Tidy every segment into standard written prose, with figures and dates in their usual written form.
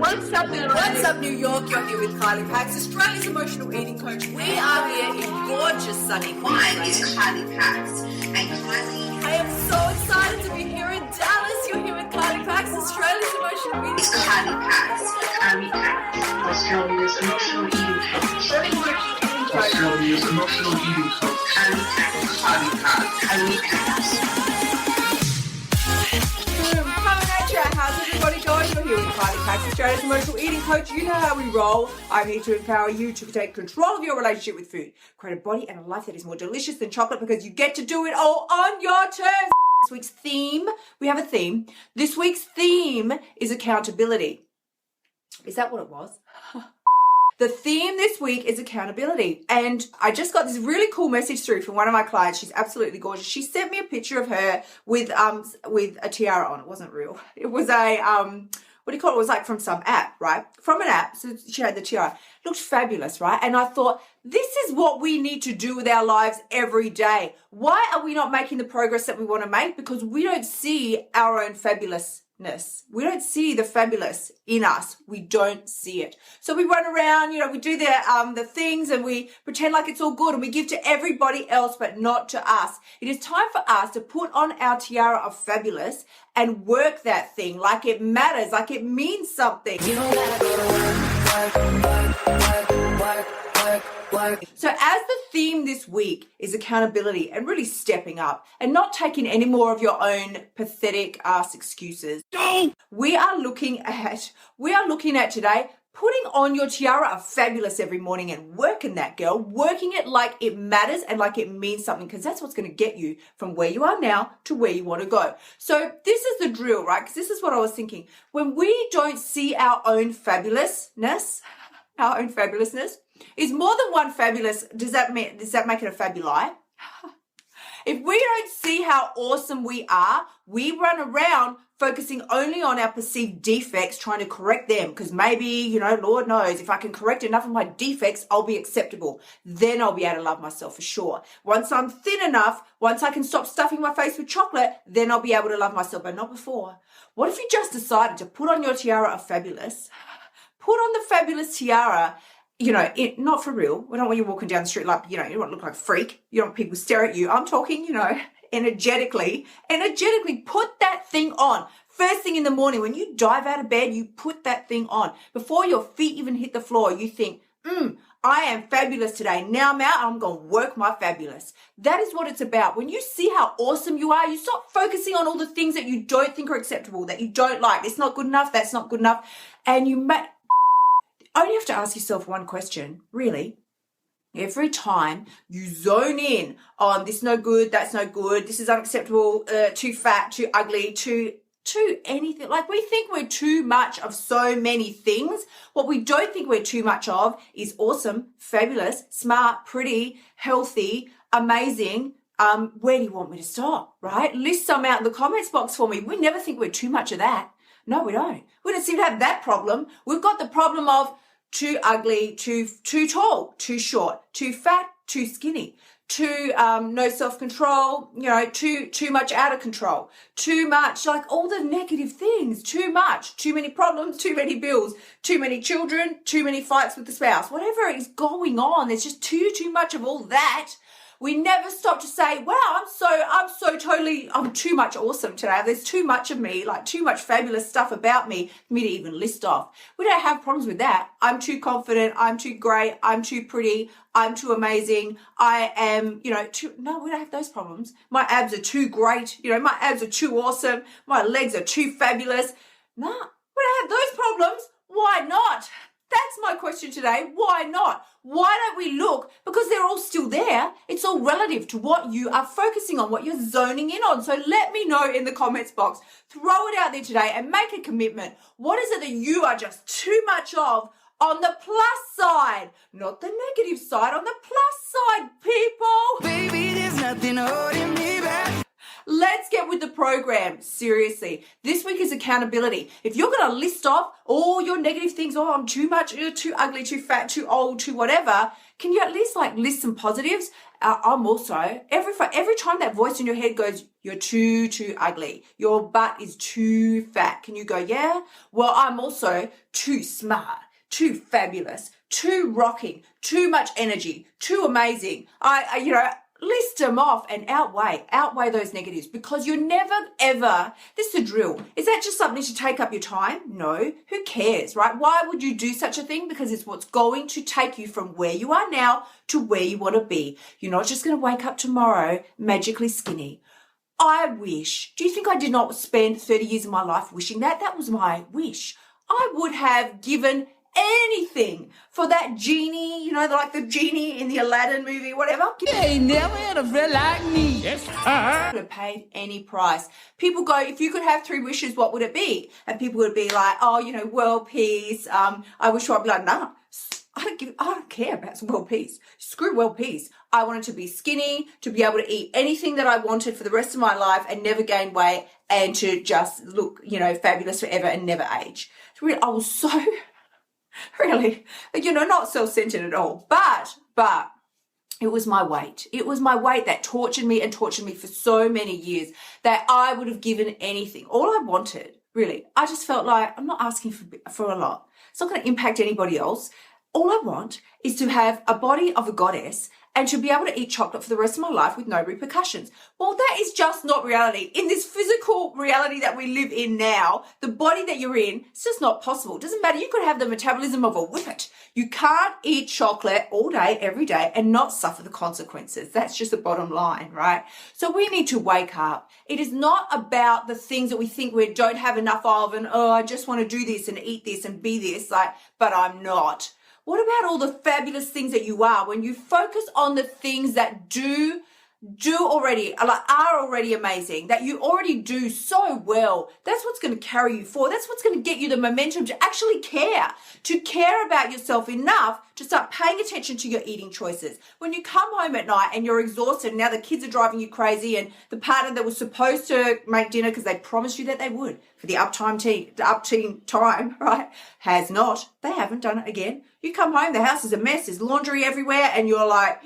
What's up, What's up, New York? You're here with Kylie Pax, Australia's emotional eating coach. We are here in gorgeous sunny Mine is Queensland. Kylie Pax. And Kylie I am so excited to be here in Dallas. You're here with Kylie Pax, Australia's emotional eating is coach. Kylie Pax. Kylie Pax. Australia's emotional eating coach. Australia's emotional eating coach. Kylie Pax. Kylie Pax. Kylie Pax. Coming at you. How's everybody going? You're here with Kylie Pax, Australia's emotional eating coach. You know how we roll. I'm here to empower you to take control of your relationship with food. Create a body and a life that is more delicious than chocolate because you get to do it all on your terms. This week's theme, we have a theme. This week's theme is accountability. Is that what it was? The theme this week is accountability. And I just got this really cool message through from one of my clients. She's absolutely gorgeous. She sent me a picture of her with a tiara on. It wasn't real. It was a, what do you call it? It was like from some app, right? From an app. So she had the tiara. It looked fabulous, right? And I thought, this is what we need to do with our lives every day. Why are we not making the progress that we want to make? Because we don't see our own fabulousness. We don't see the fabulous in us. We don't see it. So we run around, we do the things and we pretend like it's all good and we give to everybody else, but not to us. It is time for us to put on our tiara of fabulous and work that thing like it matters, like it means something. You don't gotta go to work. So as the theme this week is accountability and really stepping up and not taking any more of your own pathetic ass excuses, we are looking at today putting on your tiara of fabulous every morning and working that, girl, working it like it matters and like it means something, because that's what's going to get you from where you are now to where you want to go. So this is the drill, right? Because this is what I was thinking. When we don't see our own fabulousness, is more than one fabulous, does that make it a fabuli? If we don't see how awesome we are, we run around focusing only on our perceived defects, trying to correct them, because maybe, Lord knows, if I can correct enough of my defects, I'll be acceptable. Then I'll be able to love myself for sure. Once I'm thin enough, once I can stop stuffing my face with chocolate, then I'll be able to love myself, but not before. What if you just decided to put on your tiara of fabulous, put on the fabulous tiara, not for real. We don't want you walking down the street like, you don't want to look like a freak. You don't want people to stare at you. I'm talking, energetically put that thing on. First thing in the morning, when you dive out of bed, you put that thing on. Before your feet even hit the floor, you think, I am fabulous today. Now I'm out, I'm going to work my fabulous. That is what it's about. When you see how awesome you are, you stop focusing on all the things that you don't think are acceptable, that you don't like. It's not good enough, that's not good enough. And you only have to ask yourself one question, really. Every time you zone in on this no good, that's no good, this is unacceptable, too fat, too ugly, too anything. Like, we think we're too much of so many things. What we don't think we're too much of is awesome, fabulous, smart, pretty, healthy, amazing. Where do you want me to stop, right? List some out in the comments box for me. We never think we're too much of that. No, we don't. We don't seem to have that problem. We've got the problem of too ugly, too tall, too short, too fat, too skinny, too no self-control, too much out of control, too much, like all the negative things, too much, too many problems, too many bills, too many children, too many fights with the spouse, whatever is going on, there's just too much of all that. We never stop to say, wow, I'm too much awesome today. There's too much of me, like too much fabulous stuff about me for me to even list off. We don't have problems with that. I'm too confident. I'm too great. I'm too pretty. I'm too amazing. I am, no, we don't have those problems. My abs are too great. My abs are too awesome. My legs are too fabulous. No, we don't have those problems. Why not? That's my question today. Why not? Why don't we look? Because they're all still there. It's all relative to what you are focusing on, what you're zoning in on. So let me know in the comments box. Throw it out there today and make a commitment. What is it that you are just too much of on the plus side? Not the negative side, on the plus side, people. Baby, there's nothing holding me back. Let's get with the program. Seriously. This week is accountability. If you're going to list off all your negative things, I'm too much, too ugly, too fat, too old, too whatever, can you at least list some positives I'm also, every time that voice in your head goes, you're too ugly, your butt is too fat, can you go, yeah? Well, I'm also too smart, too fabulous, too rocking, too much energy, too amazing. I list them off and outweigh those negatives, because you're never ever, this is a drill. Is that just something to take up your time? No. Who cares, right? Why would you do such a thing? Because it's what's going to take you from where you are now to where you want to be. You're not just going to wake up tomorrow magically skinny. Do you think I did not spend 30 years of my life wishing that? That was my wish. I would have given anything for that genie, like the genie in the Aladdin movie, whatever. You ain't never had a friend like me. Yes, I would have paid any price. People go, if you could have 3 wishes, what would it be? And people would be like, world peace. I wish I'd be like, nah, I don't care about world peace. Screw world peace. I wanted to be skinny, to be able to eat anything that I wanted for the rest of my life and never gain weight, and to just look, fabulous forever and never age. I was so really, not self-centered at all. But it was my weight. It was my weight that tortured me for so many years, that I would have given anything. All I wanted, really, I just felt like I'm not asking for a lot. It's not going to impact anybody else. All I want is to have a body of a goddess and to be able to eat chocolate for the rest of my life with no repercussions. Well, that is just not reality. In this physical reality that we live in now, the body that you're in, it's just not possible. It doesn't matter. You could have the metabolism of a whippet. You can't eat chocolate all day, every day, and not suffer the consequences. That's just the bottom line, right? So we need to wake up. It is not about the things that we think we don't have enough of, and, I just want to do this and eat this and be this, but I'm not. What about all the fabulous things that you are? When you focus on the things that do already, are already amazing, that you already do so well, that's what's going to carry you forward. That's what's going to get you the momentum to actually care about yourself enough to start paying attention to your eating choices. When you come home at night and you're exhausted, now the kids are driving you crazy, and the partner that was supposed to make dinner because they promised you that they would for the upteen time, right, has not. They haven't done it again. You come home, the house is a mess, there's laundry everywhere, and you're like,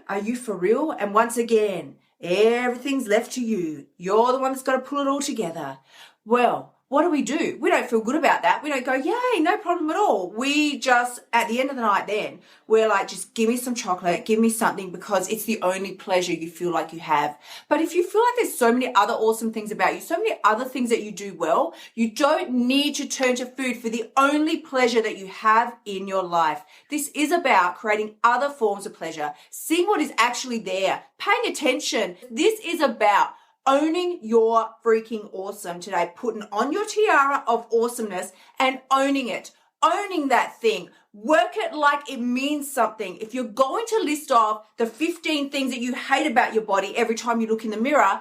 are you for real? And once again, everything's left to you. You're the one that's got to pull it all together. Well, what do? We don't feel good about that. We don't go, yay, no problem at all. We just, at the end of the night then, we're like, just give me some chocolate, give me something, because it's the only pleasure you feel like you have. But if you feel like there's so many other awesome things about you, so many other things that you do well, you don't need to turn to food for the only pleasure that you have in your life. This is about creating other forms of pleasure, seeing what is actually there, paying attention. This is about owning your freaking awesome today, putting on your tiara of awesomeness and owning it, owning that thing. Work it like it means something. If you're going to list off the 15 things that you hate about your body every time you look in the mirror,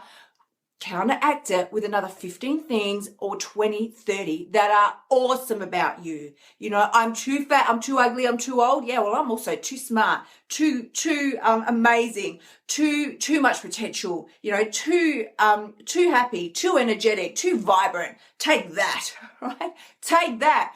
counteract it with another 15 things or 20, 30 that are awesome about you. I'm too fat, I'm too ugly, I'm too old. Yeah, well, I'm also too smart, too amazing, too much potential, too happy, too energetic, too vibrant. Take that, right? Take that.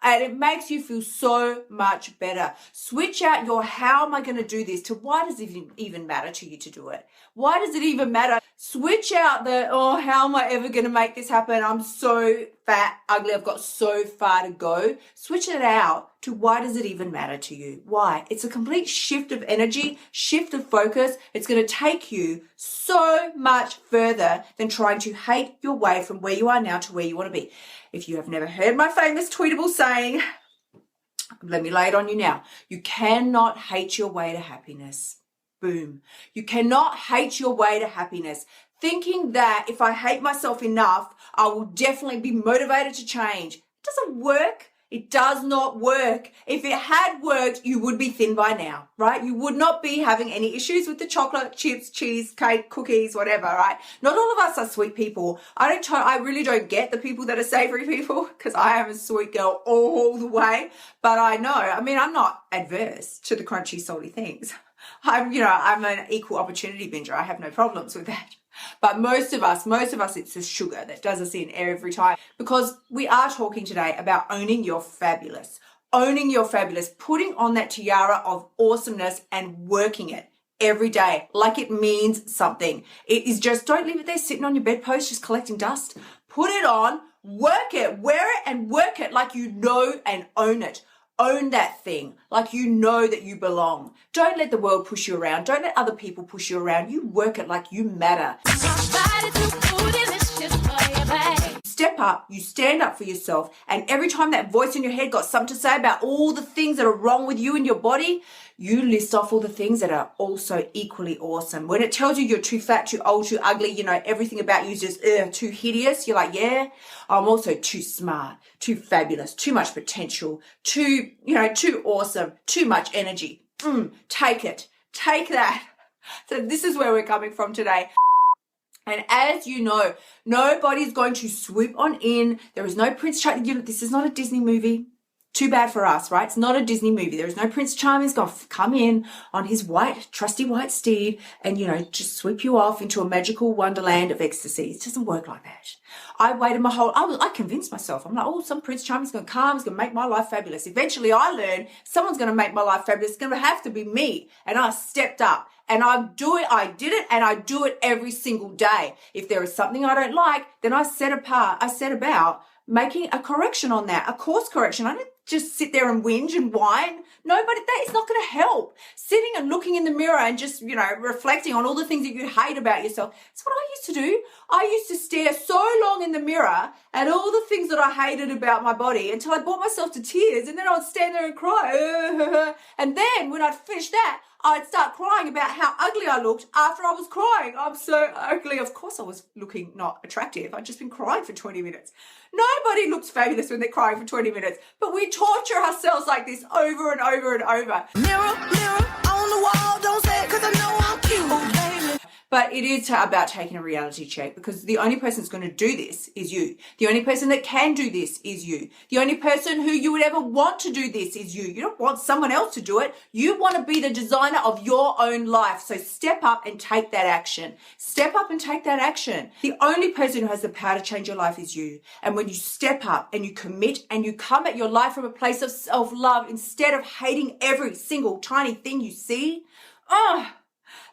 And it makes you feel so much better. Switch out your how am I going to do this to why does it even matter to you to do it? Why does it even matter? Switch out the, how am I ever going to make this happen? I'm so fat, ugly, I've got so far to go. Switch it out to why does it even matter to you? Why? It's a complete shift of energy, shift of focus. It's going to take you so much further than trying to hate your way from where you are now to where you want to be. If you have never heard my famous tweetable saying, let me lay it on you now. You cannot hate your way to happiness. Boom. You cannot hate your way to happiness. Thinking that if I hate myself enough, I will definitely be motivated to change. It doesn't work. It does not work. If it had worked, you would be thin by now, right? You would not be having any issues with the chocolate, chips, cheese, cake, cookies, whatever, right? Not all of us are sweet people. I really don't get the people that are savory people, because I am a sweet girl all the way. But I'm not adverse to the crunchy, salty things. I'm an equal opportunity binger. I have no problems with that. But most of us, it's the sugar that does us in every time, because we are talking today about owning your fabulous, owning your fabulous, putting on that tiara of awesomeness and working it every day like it means something. It is just, don't leave it there sitting on your bedpost just collecting dust. Put it on, work it, wear it and work it like you know and own it. Own that thing like you know that you belong. Don't let the world push you around. Don't let other people push you around. You work it like you matter. Step up, you stand up for yourself, and every time that voice in your head got something to say about all the things that are wrong with you and your body, you list off all the things that are also equally awesome. When it tells you you're too fat, too old, too ugly, you know, everything about you is just too hideous, you're like, yeah, I'm also too smart, too fabulous, too much potential, too awesome, too much energy. Take it. Take that. So this is where we're coming from today. And as you know, nobody's going to swoop on in. There is no Prince Charming. This is not a Disney movie. Too bad for us, right? It's not a Disney movie. There is no Prince Charming's going to come in on his trusty white steed and, just sweep you off into a magical wonderland of ecstasy. It doesn't work like that. I waited I convinced myself. I'm like, some Prince Charming's going to come. He's going to make my life fabulous. Eventually I learned someone's going to make my life fabulous. It's going to have to be me. And I stepped up. And I did it, and I do it every single day. If there is something I don't like, then I set about making a correction on that, a course correction. I didn't just sit there and whinge and whine. No, but that is not going to help. Sitting and looking in the mirror and just, reflecting on all the things that you hate about yourself. It's what I used to do. I used to stare so long in the mirror at all the things that I hated about my body until I brought myself to tears, and then I would stand there and cry. And then when I'd finish that, I'd start crying about how ugly I looked after I was crying. I'm so ugly. Of course I was looking not attractive. I'd just been crying for 20 minutes. Nobody looks fabulous when they're crying for 20 minutes, but we torture ourselves like this over and over and over. Mirror, mirror on the wall, don't say it 'cause I know I'm cute, baby. But it is about taking a reality check, because the only person that's going to do this is you. The only person that can do this is you. The only person who you would ever want to do this is you. You don't want someone else to do it. You want to be the designer of your own life. So step up and take that action. Step up and take that action. The only person who has the power to change your life is you. And when you step up and you commit and you come at your life from a place of self-love instead of hating every single tiny thing you see,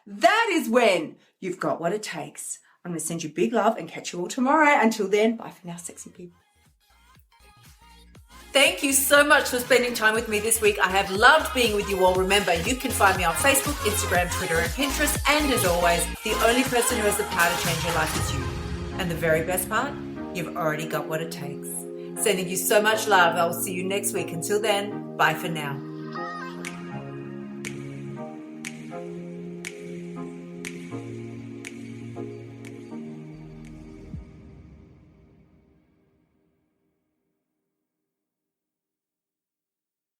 that is when you've got what it takes. I'm going to send you big love and catch you all tomorrow. Until then, bye for now, sexy people. Thank you so much for spending time with me this week. I have loved being with you all. Remember, you can find me on Facebook, Instagram, Twitter, and Pinterest. And as always, the only person who has the power to change your life is you. And the very best part, you've already got what it takes. Sending you so much love. I will see you next week. Until then, bye for now.